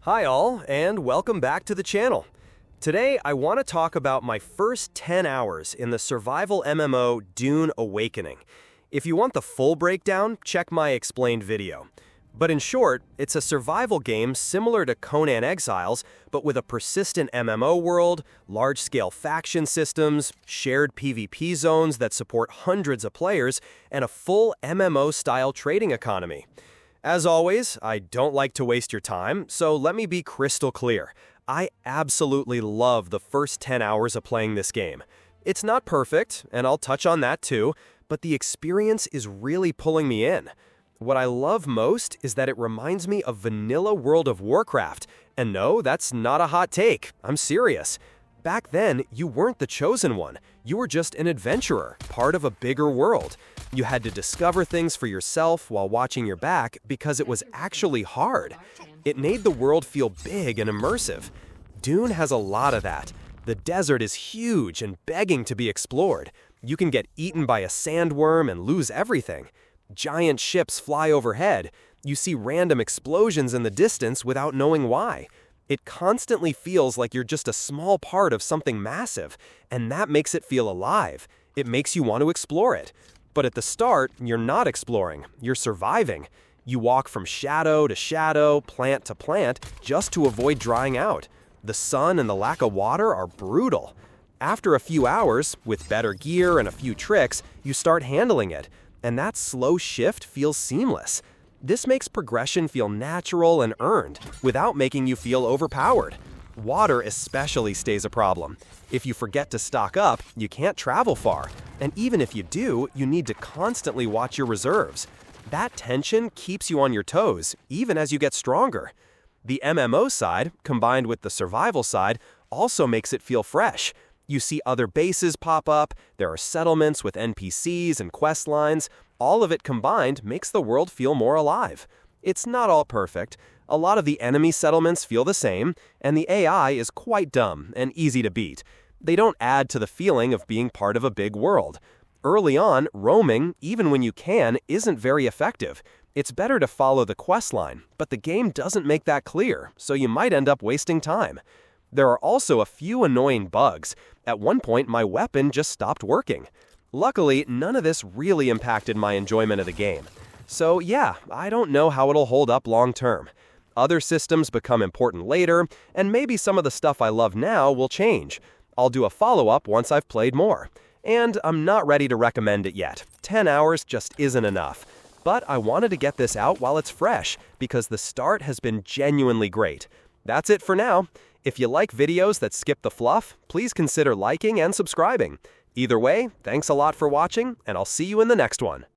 Hi all, and welcome back to the channel. Today I want to talk about my first 10 hours in the survival MMO Dune Awakening. If you want the full breakdown, check my explained video. But in short, it's a survival game similar to Conan Exiles, but with a persistent MMO world, large-scale faction systems, shared PvP zones that support hundreds of players, and a full MMO-style trading economy. As always, I don't like to waste your time, so let me be crystal clear. I absolutely love the first 10 hours of playing this game. It's not perfect, and I'll touch on that too, but the experience is really pulling me in. What I love most is that it reminds me of vanilla World of Warcraft. And no, that's not a hot take. I'm serious. Back then, you weren't the chosen one. You were just an adventurer, part of a bigger world. You had to discover things for yourself while watching your back because it was actually hard. It made the world feel big and immersive. Dune has a lot of that. The desert is huge and begging to be explored. You can get eaten by a sandworm and lose everything. Giant ships fly overhead. You see random explosions in the distance without knowing why. It constantly feels like you're just a small part of something massive, and that makes it feel alive. It makes you want to explore it. But at the start, you're not exploring, you're surviving. You walk from shadow to shadow, plant to plant, just to avoid drying out. The sun and the lack of water are brutal. After a few hours, with better gear and a few tricks, you start handling it, and that slow shift feels seamless. This makes progression feel natural and earned, without making you feel overpowered. Water especially stays a problem. If you forget to stock up, you can't travel far. And even if you do, you need to constantly watch your reserves. That tension keeps you on your toes, even as you get stronger. The MMO side, combined with the survival side, also makes it feel fresh. You see other bases pop up, there are settlements with NPCs and quest lines. All of it combined makes the world feel more alive. It's not all perfect. A lot of the enemy settlements feel the same, and the AI is quite dumb and easy to beat. They don't add to the feeling of being part of a big world. Early on, roaming, even when you can, isn't very effective. It's better to follow the quest line, but the game doesn't make that clear, so you might end up wasting time. There are also a few annoying bugs. At one point, my weapon just stopped working. Luckily, none of this really impacted my enjoyment of the game. So yeah, I don't know how it'll hold up long term. Other systems become important later, and maybe some of the stuff I love now will change. I'll do a follow-up once I've played more. And I'm not ready to recommend it yet. 10 hours just isn't enough. But I wanted to get this out while it's fresh, because the start has been genuinely great. That's it for now. If you like videos that skip the fluff, please consider liking and subscribing. Either way, thanks a lot for watching, and I'll see you in the next one.